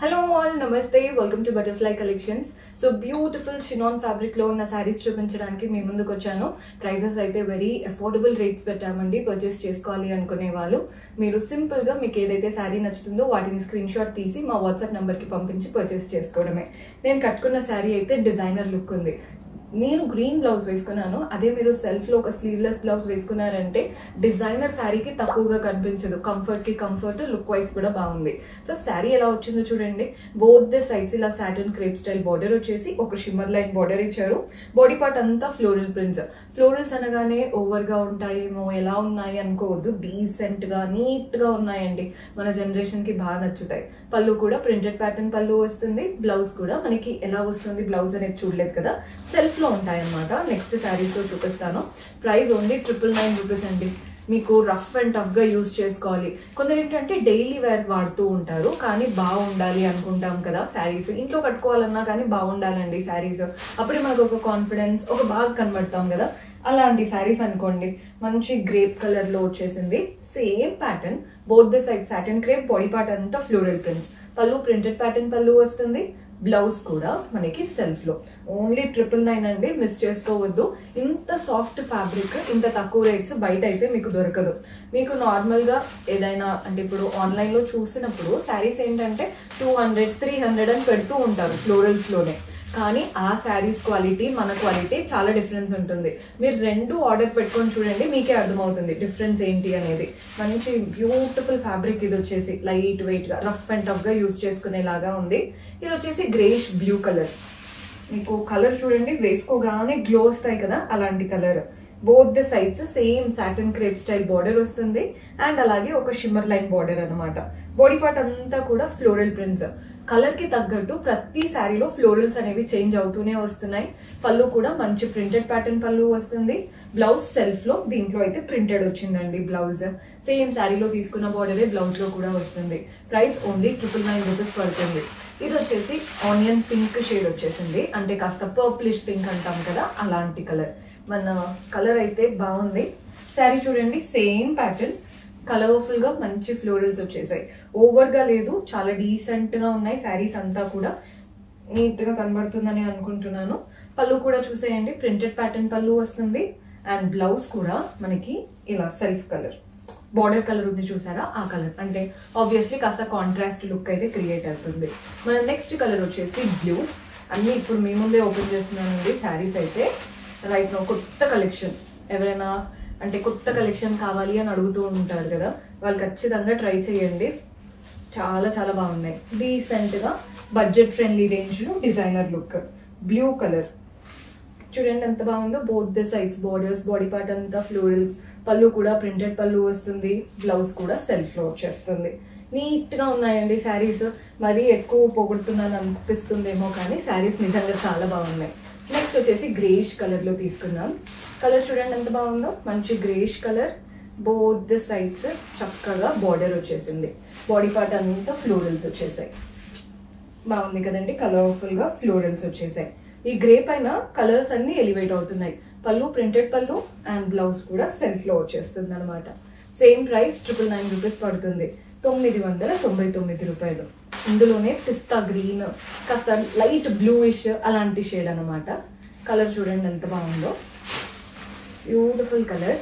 Hello all, Namaste, welcome to Butterfly Collections. So beautiful chinon fabric lo na sarees చూపించడానికి మీ ముందుకు వచ్చాను. Prices అయితే very affordable rates పెట్టామండి. Purchase చేసుకోవాలి అనుకునే వాళ్ళు మీరు సింపుల్ గా మీకు ఏదైతే సారీ నచ్చుతుందో వాటిని స్క్రీన్ షాట్ తీసి మా వాట్సాప్ నంబర్ కి పంపించి పర్చేస్ చేసుకోవడమే. నేను కట్టుకున్న సారీ అయితే డిజైనర్ లుక్ ఉంది. నేను గ్రీన్ బ్లౌజ్ వేసుకున్నాను. అదే మీరు సెల్ఫ్ లో ఒక స్లీవ్లెస్ బ్లౌజ్ వేసుకున్నారంటే డిజైనర్ శారీకి తక్కువగా కనిపించదు. కంఫర్ట్ కి కంఫర్ట్, లుక్ వైజ్ కూడా బాగుంది. సో శారీ ఎలా వచ్చిందో చూడండి. బోత్ ద సైడ్స్ ఇలా సాటిన్ క్రేప్ స్టైల్ బార్డర్ వచ్చేసి ఒక షిమ్మర్ లైన్ బార్డర్ ఇచ్చారు. బాడీ పార్ట్ అంతా ఫ్లోరల్ ప్రింట్స్. ఫ్లోరల్స్ అనగానే ఓవర్ గా ఉంటాయేమో, ఎలా ఉన్నాయి అనుకోవద్దు. డీసెంట్ గా నీట్ గా ఉన్నాయండి. మన జనరేషన్ కి బాగా నచ్చుతాయి. పళ్ళు కూడా ప్రింటెడ్ ప్యాటర్న్ పళ్ళు వస్తుంది. బ్లౌజ్ కూడా మనకి ఎలా వస్తుంది బ్లౌజ్ అనేది చూడలేదు కదా, సెల్ఫ్ ఉంటాయన్నమాట. నెక్స్ట్ శారీస్ లో చూపిస్తాను. ప్రైస్ ఓన్లీ 999 రూపీస్ అండి. మీకు రఫ్ అండ్ టఫ్ గా యూజ్ చేసుకోవాలి. కొందరు ఏంటంటే డైలీ వేర్ వాడుతూ ఉంటారు, కానీ బాగుండాలి అనుకుంటాం కదా శారీస్. ఇంట్లో కట్టుకోవాలన్నా కానీ బాగుండాలండి శారీస్. అప్పుడే మనకు ఒక కాన్ఫిడెన్స్, ఒక బాగా కనబడతాం కదా. అలాంటి శారీస్ అనుకోండి. మంచి గ్రేప్ కలర్ లో వచ్చేసింది. Same pattern, both the side satin crepe, body part అంతా ఫ్లోరల్ ప్రింట్స్. పళ్ళు ప్రింటెడ్ ప్యాటర్న్ పళ్ళు వస్తుంది. బ్లౌజ్ కూడా మనకి సెల్ఫ్ లో. ఓన్లీ 999 అండి, మిస్ చేసుకోవద్దు. ఇంత సాఫ్ట్ ఫ్యాబ్రిక్ ఇంత తక్కువ రేట్స్ బయట అయితే మీకు దొరకదు. మీకు నార్మల్ గా ఏదైనా అంటే ఇప్పుడు ఆన్లైన్ లో చూసినప్పుడు శారీస్ ఏంటంటే 200, 300 అని పెడుతూ ఉంటారు ఫ్లోరల్స్ లోనే. కానీ ఆ శారీస్ క్వాలిటీ మన క్వాలిటీ చాలా డిఫరెన్స్ ఉంటుంది. మీరు రెండు ఆర్డర్ పెట్టుకొని చూడండి, మీకే అర్థమవుతుంది డిఫరెన్స్ ఏంటి అనేది. మంచి బ్యూటిఫుల్ ఫ్యాబ్రిక్. ఇది వచ్చేసి లైట్ వెయిట్ గా రఫ్ అండ్ టఫ్ గా యూజ్ చేసుకునేలాగా ఉంది. ఇది వచ్చేసి గ్రేష్ బ్లూ కలర్. మీకు కలర్ చూడండి, వేసుకోగానే గ్లో వస్తాయి కదా, అలాంటి colour. Both the sides same satin crepe style border వస్తుంది. అండ్ అలాగే ఒక షిమ్మర్ లైన్ బార్డర్ అనమాట. బాడీ పార్ట్ అంతా కూడా ఫ్లోరల్ ప్రింట్స్. కలర్ కి తగ్గట్టు ప్రతి శారీలో ఫ్లోరల్స్ అనేవి చేంజ్ అవుతూనే వస్తున్నాయి. పళ్ళు కూడా మంచి ప్రింటెడ్ ప్యాటర్న్ పళ్ళు వస్తుంది. బ్లౌజ్ సెల్ఫ్ లో, దీంట్లో అయితే ప్రింటెడ్ వచ్చిందండి బ్లౌజ్. సేమ్ శారీలో తీసుకున్న బార్డరే బ్లౌజ్ లో కూడా వస్తుంది. ప్రైస్ ఓన్లీ 999 రూపీస్ పడుతుంది. ఇది వచ్చేసి ఆనియన్ పింక్ షేడ్ వచ్చేసింది. అంటే కాస్త పర్ప్లిష్ పింక్ అంటాం కదా, అలాంటి కలర్. మన కలర్ అయితే బాగుంది. శారీ చూడండి, సేమ్ ప్యాటర్న్, కలర్ఫుల్ గా మంచి ఫ్లోరల్స్ వచ్చేసాయి. ఓవర్ గా లేదు, చాలా డీసెంట్ గా ఉన్నాయి. శారీస్ అంతా కూడా నీట్ గా కనబడుతుందని అనుకుంటున్నాను. పళ్ళు కూడా చూసేయండి, ప్రింటెడ్ ప్యాటర్న్ పళ్ళు వస్తుంది. అండ్ బ్లౌజ్ కూడా మనకి ఇలా సెల్ఫ్ కలర్, బార్డర్ కలర్ ఉంది చూసారా, ఆ కలర్. అంటే ఆబ్వియస్లీ కాస్త కాంట్రాస్ట్ లుక్ అయితే క్రియేట్ అవుతుంది. మన నెక్స్ట్ కలర్ వచ్చేసి బ్లూ. అన్ని ఇప్పుడు మీ ముందే ఓపెన్ చేస్తున్నానండి శారీస్ అయితే. రైట్ నో కొత్త కలెక్షన్. ఎవరైనా అంటే కొత్త కలెక్షన్ కావాలి అని అడుగుతూ ఉంటారు కదా, వాళ్ళు ఖచ్చితంగా ట్రై చేయండి. చాలా చాలా బాగున్నాయి. డీసెంట్ గా బడ్జెట్ ఫ్రెండ్లీ రేంజ్ లో డిజైనర్ లుక్. బ్లూ కలర్ చూడండి ఎంత బాగుందో. Both the sides borders, body part అంతా ఫ్లోరల్స్. పళ్ళు కూడా ప్రింటెడ్ పళ్ళు వస్తుంది. బ్లౌజ్ కూడా సెల్ఫ్ లో వచ్చేస్తుంది. నీట్ గా ఉన్నాయండి శారీస్. మరీ ఎక్కువ పొగుడుతున్నాను అనిపిస్తుందేమో, కానీ శారీస్ నిజంగా చాలా బాగున్నాయి. నెక్స్ట్ వచ్చేసి గ్రేష్ కలర్ లో తీసుకున్నాం. కలర్ చూడండి ఎంత బాగుందో, మంచి greyish colour. Both the sides చక్కగా బార్డర్ వచ్చేసింది. బాడీ పార్ట్ అంతా ఫ్లోరల్స్ వచ్చేసాయి. బాగుంది కదండి, కలర్ఫుల్ గా ఫ్లోరల్స్ వచ్చేసాయి. ఈ గ్రే పైన కలర్స్ అన్ని ఎలివేట్ అవుతున్నాయి. పళ్ళు ప్రింటెడ్ పళ్ళు అండ్ బ్లౌజ్ కూడా సెల్ఫ్ లో వచ్చేస్తుంది అనమాట. సేమ్ ప్రైస్ 999 రూపీస్ పడుతుంది. 999 రూపాయలు. ఇందులోనే పిస్తా గ్రీన్, కాస్త లైట్ బ్లూయిష్ అలాంటి షేడ్ అనమాట. కలర్ చూడండి ఎంత బాగుందో, beautiful colour.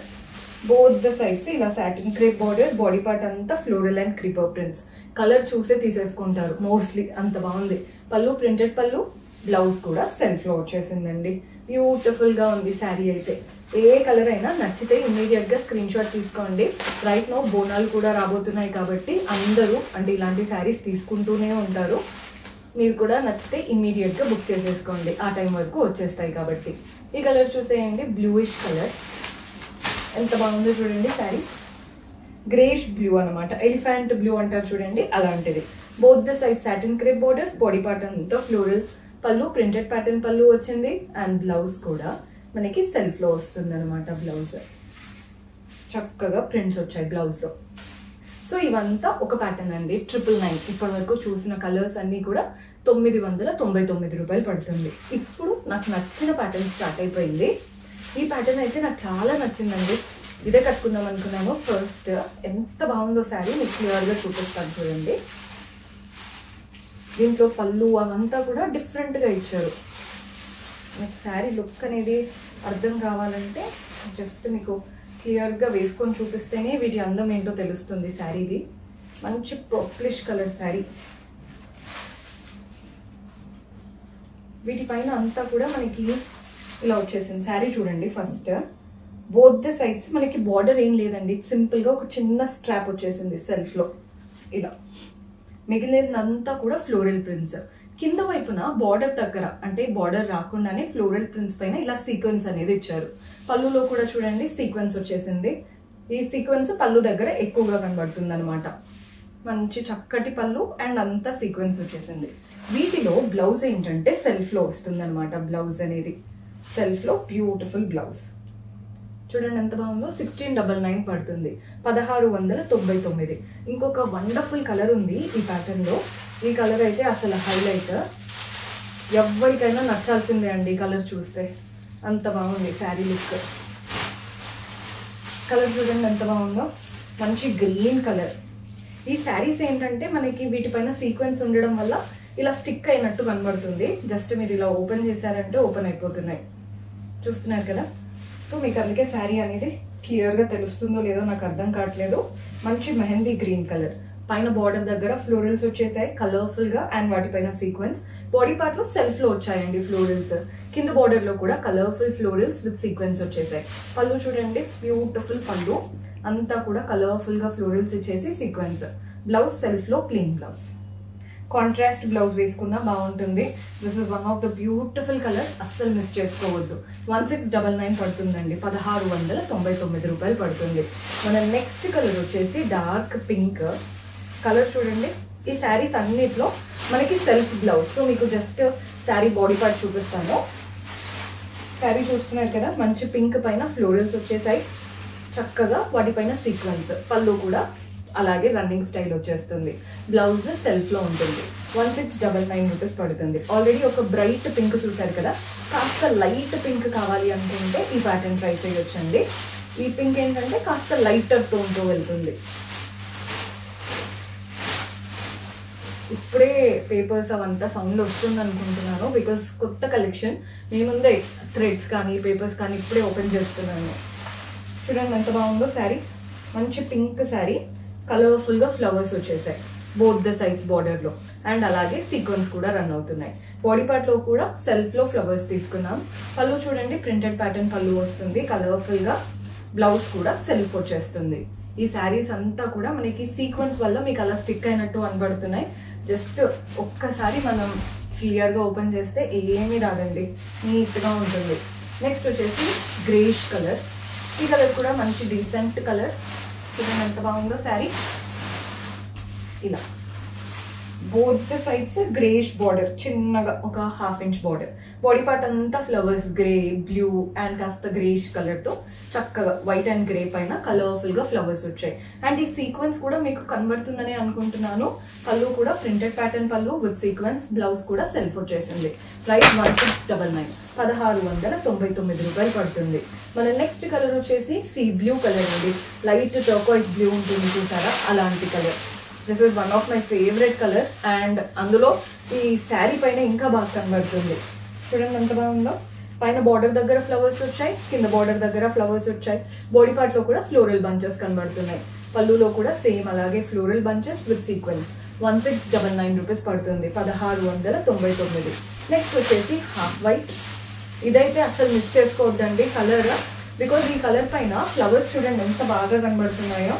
Both the sides ఇలా satin crepe border, body part అంతా floral and creeper prints. Colour చూసే తీసేసుకుంటారు మోస్ట్లీ, అంత బాగుంది. పళ్ళు ప్రింటెడ్ పళ్ళు, బ్లౌజ్ కూడా సెల్ఫ్ లో వచ్చేసిందండి. బ్యూటిఫుల్ గా ఉంది శారీ అయితే. ఏ కలర్ అయినా నచ్చితే ఇమ్మీడియట్ గా స్క్రీన్ షాట్ తీసుకోండి. రైట్ నో బోనాలు కూడా రాబోతున్నాయి కాబట్టి అందరూ అంటే ఇలాంటి శారీస్ తీసుకుంటూనే ఉంటారు. మీరు కూడా నచ్చితే ఇమ్మీడియట్ గా బుక్ చేసేసుకోండి, ఆ టైం వరకు వచ్చేస్తాయి కాబట్టి. ఈ కలర్ చూసేయండి, బ్లూయిష్ కలర్. ఎంత బాగుందో చూడండి శారీ. గ్రేష్ బ్లూ అనమాట, ఎలిఫెంట్ బ్లూ అంటారు చూడండి, అలాంటిది. Both the side satin crepe border, body part అంతా ఫ్లోరల్స్. పళ్ళు ప్రింటెడ్ ప్యాటర్న్ పళ్ళు వచ్చింది. అండ్ బ్లౌజ్ కూడా మనకి సెల్ఫ్ లో వస్తుంది అనమాట. బ్లౌజ్ చక్కగా ప్రింట్స్ వచ్చాయి బ్లౌజ్ లో. సో ఇవంతా ఒక ప్యాటర్న్ అండి. 999. ఇప్పటి వరకు చూసిన కలర్స్ అన్ని కూడా 999 రూపాయలు పడుతుంది. ఇప్పుడు నాకు నచ్చిన ప్యాటర్న్ స్టార్ట్ అయిపోయింది. ఈ ప్యాటర్న్ అయితే నాకు చాలా నచ్చిందండి. ఇదే కట్టుకుందాం అనుకున్నాను ఫస్ట్. ఎంత బాగుందో శారీ మీకు క్లియర్ గా చూపిస్తాను చూడండి. దీంట్లో పళ్ళు అవంతా కూడా డిఫరెంట్గా ఇచ్చారు. మీకు శారీ లుక్ అనేది అర్థం కావాలంటే జస్ట్ మీకు క్లియర్గా వేసుకొని చూపిస్తేనే వీటి అందం ఏంటో తెలుస్తుంది. శారీది మంచి పర్ప్లిష్ కలర్ శారీ. వీటిపైన అంతా కూడా మనకి ఇలా వచ్చేసింది. శారీ చూడండి, ఫస్ట్ బోత్ ద సైడ్స్ మనకి బార్డర్ ఏం లేదండి, సింపుల్గా ఒక చిన్న స్ట్రాప్ వచ్చేసింది సెల్ఫ్లో ఇలా. మిగిలినంతా కూడా ఫ్లోరల్ ప్రింట్స్. కింద వైపున బార్డర్ దగ్గర అంటే బార్డర్ రాకుండానే ఫ్లోరల్ ప్రింట్స్ పైన ఇలా సీక్వెన్స్ అనేది ఇచ్చారు. పళ్ళులో కూడా చూడండి సీక్వెన్స్ వచ్చేసింది. ఈ సీక్వెన్స్ పళ్ళు దగ్గర ఎక్కువగా కనబడుతుంది అనమాట. మంచి చక్కటి పళ్ళు అండ్ అంతా సీక్వెన్స్ వచ్చేసింది. వీటిలో బ్లౌజ్ ఏంటంటే సెల్ఫ్లో వస్తుంది అనమాట. బ్లౌజ్ అనేది సెల్ఫ్లో బ్యూటిఫుల్ బ్లౌజ్ చూడండి ఎంత బాగుందో. 1699 పడుతుంది, 1699. ఇంకొక వండర్ఫుల్ కలర్ ఉంది ఈ ప్యాటర్న్లో. ఈ కలర్ అయితే అసలు హైలైట్, ఎవరికైనా నచ్చాల్సిందే అండి. కలర్ చూస్తే అంత బాగుంది శారీ లుక్. కలర్ చూడండి ఎంత బాగుందో, మంచి గ్రీన్ కలర్. ఈ శారీస్ ఏంటంటే మనకి వీటిపైన సీక్వెన్స్ ఉండడం వల్ల ఇలా స్టిక్ అయినట్టు కనబడుతుంది. జస్ట్ మీరు ఇలా ఓపెన్ చేశారంటే ఓపెన్ అయిపోతున్నాయి, చూస్తున్నారు కదా. సో మీకు అందుకే శారీ అనేది క్లియర్గా తెలుస్తుందో లేదో నాకు అర్థం కావట్లేదు. మంచి మెహందీ గ్రీన్ కలర్. పైన బార్డర్ దగ్గర ఫ్లోరల్స్ వచ్చేసాయి కలర్ఫుల్గా అండ్ వాటిపైన సీక్వెన్స్. బాడీ పార్ట్లో సెల్ఫ్లో వచ్చాయండి ఫ్లోరల్స్. కింద బార్డర్లో కూడా కలర్ఫుల్ ఫ్లోరల్స్ విత్ సీక్వెన్స్ వచ్చేసాయి. పళ్ళు చూడండి బ్యూటిఫుల్ పళ్ళు, అంతా కూడా కలర్ఫుల్గా ఫ్లోరల్స్ ఇచ్చేసి సీక్వెన్స్. బ్లౌజ్ సెల్ఫ్లో ప్లెయిన్ బ్లౌజ్. కాంట్రాస్ట్ బ్లౌజ్ వేసుకున్నా బాగుంటుంది. This is one of the beautiful colour, అస్సలు మిస్ చేసుకోవద్దు. 1699 పడుతుందండి, 1699 రూపాయలు పడుతుంది. మన నెక్స్ట్ కలర్ వచ్చేసి డార్క్ పింక్ కలర్. చూడండి ఈ శారీస్ అన్నిట్లో మనకి సెల్ఫ్ బ్లౌజ్. సో మీకు జస్ట్ శారీ బాడీ పార్ట్ చూపిస్తాను. శారీ చూస్తున్నారు కదా, మంచి పింక్ పైన ఫ్లోరల్స్ వచ్చేసాయి చక్కగా, వాటిపైన సీక్వెన్స్. పళ్ళు కూడా అలాగే రన్నింగ్ స్టైల్ వచ్చేస్తుంది. బ్లౌజ్ సెల్ఫ్లో ఉంటుంది. 1699 రూపీస్ పడుతుంది. ఆల్రెడీ ఒక బ్రైట్ పింక్ చూసారు కదా, కాస్త లైట్ పింక్ కావాలి అనుకుంటే ఈ ప్యాటర్న్ ట్రై చేయొచ్చండి. ఈ పింక్ ఏంటంటే కాస్త లైటర్ టోన్తో వెళ్తుంది. ఇప్పుడే పేపర్స్ అవంతా సౌండ్ వస్తుంది అనుకుంటున్నాను, బికాస్ కొత్త కలెక్షన్ మీ ముందే థ్రెడ్స్ కానీ పేపర్స్ కానీ ఇప్పుడే ఓపెన్ చేస్తున్నాను. చూడండి ఎంత బాగుందో శారీ, మంచి పింక్ శారీ, కలర్ఫుల్గా ఫ్లవర్స్ వచ్చేసాయి బోత్ ద సైడ్స్ బార్డర్లో అండ్ అలాగే సీక్వెన్స్ కూడా రన్ అవుతున్నాయి. బాడీ పార్ట్లో కూడా సెల్ఫ్లో ఫ్లవర్స్ తీసుకున్నాం. పళ్ళు చూడండి ప్రింటెడ్ ప్యాటర్న్ పళ్ళు వస్తుంది కలర్ఫుల్గా. బ్లౌజ్ కూడా సెల్ఫ్ వచ్చేస్తుంది. ఈ శారీస్ అంతా కూడా మనకి సీక్వెన్స్ వల్ల మీకు అలా స్టిక్ అయినట్టు అనబడుతున్నాయి. జస్ట్ ఒక్కసారి మనం క్లియర్గా ఓపెన్ చేస్తే ఏమీ రాదండి, నీట్గా ఉంటుంది. నెక్స్ట్ వచ్చేసి గ్రేష్ కలర్. ఈ కలర్ కూడా మంచి డీసెంట్ కలర్. చూడండి ఎంత బాగుందో శారీ. ఇలా both the sides greyish border, చిన్నగా ఒక 1/2 ఇంచ్ బార్డర్. బాడీ పార్ట్ అంతా ఫ్లవర్స్ గ్రే, బ్లూ అండ్ కాస్త గ్రేష్ కలర్తో చక్కగా వైట్ అండ్ గ్రే పైన కలర్ఫుల్గా ఫ్లవర్స్ వచ్చాయి. అండ్ ఈ సీక్వెన్స్ కూడా మీకు కనబడుతుందని అనుకుంటున్నాను. పళ్ళు కూడా ప్రింటెడ్ ప్యాటర్న్ పళ్ళు విత్ సీక్వెన్స్. బ్లౌజ్ కూడా సెల్ఫ్ వచ్చేసింది. ప్రైస్ 1699, 1699 రూపాయలు పడుతుంది. మన నెక్స్ట్ కలర్ వచ్చేసి సీ బ్లూ కలర్ అండి. లైట్ టర్కోయిస్ బ్లూ ఉంటుంది చూసారా, అలాంటి colour. This is one of my favourite colour and అందులో ఈ శారీ పైన ఇంకా బాగా కనబడుతుంది. చూడండి ఎంత బాగుందో. పైన బార్డర్ దగ్గర ఫ్లవర్స్ వచ్చాయి, కింద బార్డర్ దగ్గర ఫ్లవర్స్ వచ్చాయి. బాడీ పార్ట్ లో కూడా ఫ్లోరల్ బంచెస్ కనబడుతున్నాయి. పళ్ళులో కూడా సేమ్ అలాగే floral bunches with sequence. 1699 rupees పడుతుంది, 1699. నెక్స్ట్ వచ్చేసి హాఫ్ వైట్. ఇదైతే అసలు మిస్ చేసుకోవద్దండి కలర్, బికాజ్ ఈ కలర్ పైన ఫ్లవర్స్ చూడండి ఎంత బాగా కనబడుతున్నాయో.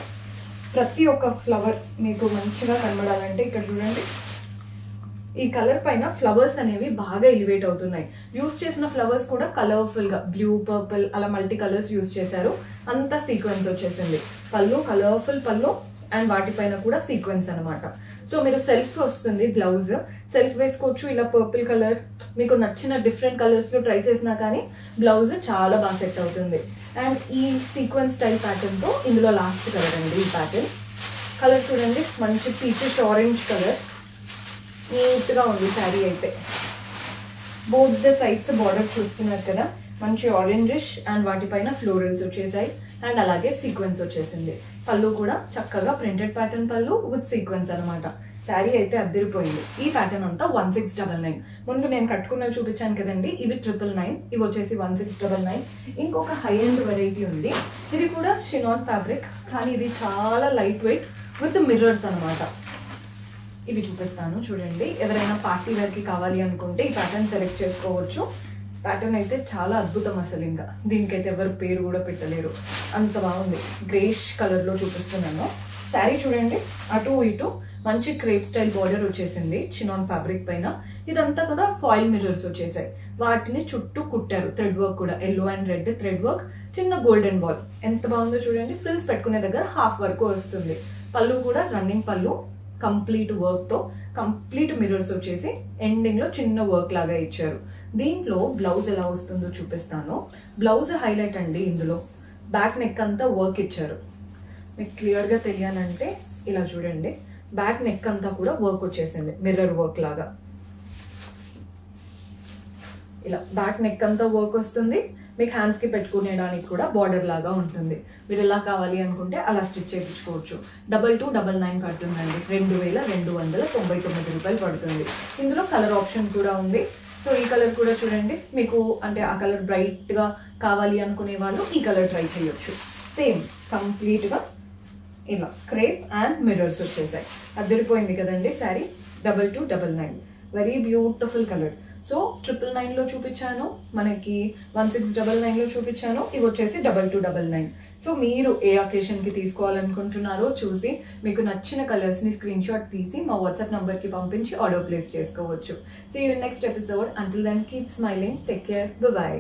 ప్రతి ఒక్క ఫ్లవర్ మీకు మంచిగా కనబడాలంటే ఇక్కడ చూడండి, ఈ కలర్ పైన ఫ్లవర్స్ అనేవి బాగా ఎలివేట్ అవుతున్నాయి. యూజ్ చేసిన ఫ్లవర్స్ కూడా కలర్ఫుల్ గా బ్లూ, పర్పుల్ అలా మల్టీ కలర్స్ యూజ్ చేశారు. అంతా సీక్వెన్స్ వచ్చేసింది. పళ్ళు కలర్ఫుల్ పళ్ళు అండ్ వాటిపైన కూడా సీక్వెన్స్ అనమాట. సో మీరు సెల్ఫ్ వస్తుంది బ్లౌజ్, సెల్ఫ్ వేసుకోవచ్చు. ఇలా పర్పుల్ కలర్ మీకు నచ్చిన డిఫరెంట్ కలర్స్ లో ట్రై చేసినా కానీ బ్లౌజ్ చాలా బాగా సెట్ అవుతుంది. అండ్ ఈ సీక్వెన్స్ స్టైల్ ప్యాటర్న్ తో ఇందులో లాస్ట్ కలర్ అండి ఈ ప్యాటర్న్. కలర్ చూడండి మంచి పీచెస్ ఆరెంజ్ కలర్, నీట్ గా ఉంది శారీ అయితే. బోత్ ద సైడ్స్ బార్డర్ చూస్తున్నారు కదా, మంచి ఆరెంజిష్ అండ్ వాటిపైన ఫ్లోరల్స్ వచ్చేసాయి అండ్ అలాగే సీక్వెన్స్ వచ్చేసింది. పళ్ళు కూడా చక్కగా ప్రింటెడ్ ప్యాటర్న్ పళ్ళు విత్ సీక్వెన్స్ అనమాట. శారీ అయితే అద్దరిపోయింది. ఈ ప్యాటర్న్ అంతా 1699. ముందు నేను కట్టుకున్నవి చూపించాను కదండి, ఇవి 999, ఇవి వచ్చేసి 1699. ఇంకొక హై ఎండ్ వెరైటీ ఉంది, ఇది కూడా షినాన్ ఫ్యాబ్రిక్, కానీ ఇది చాలా లైట్ వెయిట్ విత్ మిర్రర్స్ అనమాట. ఇవి చూపిస్తాను చూడండి. ఎవరైనా పార్టీ వేర్కి కావాలి అనుకుంటే ఈ ప్యాటర్న్ సెలెక్ట్ చేసుకోవచ్చు. ప్యాటర్న్ అయితే చాలా అద్భుతం అసలు, ఇంకా దీనికైతే ఎవరు పేరు కూడా పెట్టలేరు, అంత బాగుంది. గ్రేష్ కలర్లో చూపిస్తున్నాను. శారీ చూడండి, అటు ఇటు మంచి క్రేప్ స్టైల్ బార్డర్ వచ్చేసింది చినాన్ ఫ్యాబ్రిక్ పైన. ఇదంతా కూడా ఫాయిల్ మిర్రర్స్ వచ్చేసాయి, వాటిని చుట్టూ కుట్టారు. థ్రెడ్ వర్క్ కూడా yellow and red thread work, చిన్న గోల్డెన్ బాల్, ఎంత బాగుందో చూడండి. ఫ్రిల్స్ పెట్టుకునే దగ్గర హాఫ్ వరకు వస్తుంది. పళ్ళు కూడా రన్నింగ్ పళ్ళు, కంప్లీట్ వర్క్తో, కంప్లీట్ మిర్రర్స్ వచ్చేసి ఎండింగ్లో చిన్న వర్క్ లాగా ఇచ్చారు. దీంట్లో బ్లౌజ్ ఎలా వస్తుందో చూపిస్తాను. బ్లౌజ్ హైలైట్ అండి, ఇందులో బ్యాక్ నెక్ అంతా వర్క్ ఇచ్చారు. మీకు క్లియర్గా తెలియాలంటే ఇలా చూడండి, బ్యాక్ నెక్ అంతా కూడా వర్క్ వచ్చేసింది, మిర్రర్ వర్క్ లాగా. ఇలా బ్యాక్ నెక్ అంతా వర్క్ వస్తుంది. మీకు హ్యాండ్స్కి పెట్టుకునేడానికి కూడా బార్డర్ లాగా ఉంటుంది. మీరు ఎలా కావాలి అనుకుంటే అలా స్టిచ్ చేయించుకోవచ్చు. 2299 పడుతుందండి, 2299 రూపాయలు పడుతుంది. ఇందులో కలర్ ఆప్షన్ కూడా ఉంది. సో ఈ కలర్ కూడా చూడండి, మీకు అంటే ఆ కలర్ బ్రైట్గా కావాలి అనుకునే వాళ్ళు ఈ కలర్ ట్రై చేయొచ్చు. సేమ్ కంప్లీట్గా ఇలా క్రేప్ అండ్ మిర్రర్స్ వచ్చేసాయి. అద్దరిపోయింది కదండి sari. 2299, very beautiful colour. So 999లో చూపించాను, మనకి 1699లో చూపించాను, ఇవి వచ్చేసి 2299. సో మీరు ఏ అకేషన్కి తీసుకోవాలనుకుంటున్నారో చూసి మీకు నచ్చిన కలర్స్ని స్క్రీన్ షాట్ తీసి మా వాట్సాప్ నంబర్కి పంపించి ఆర్డర్ ప్లేస్ చేసుకోవచ్చు. See you in next episode. Until then keep smiling, take care, by.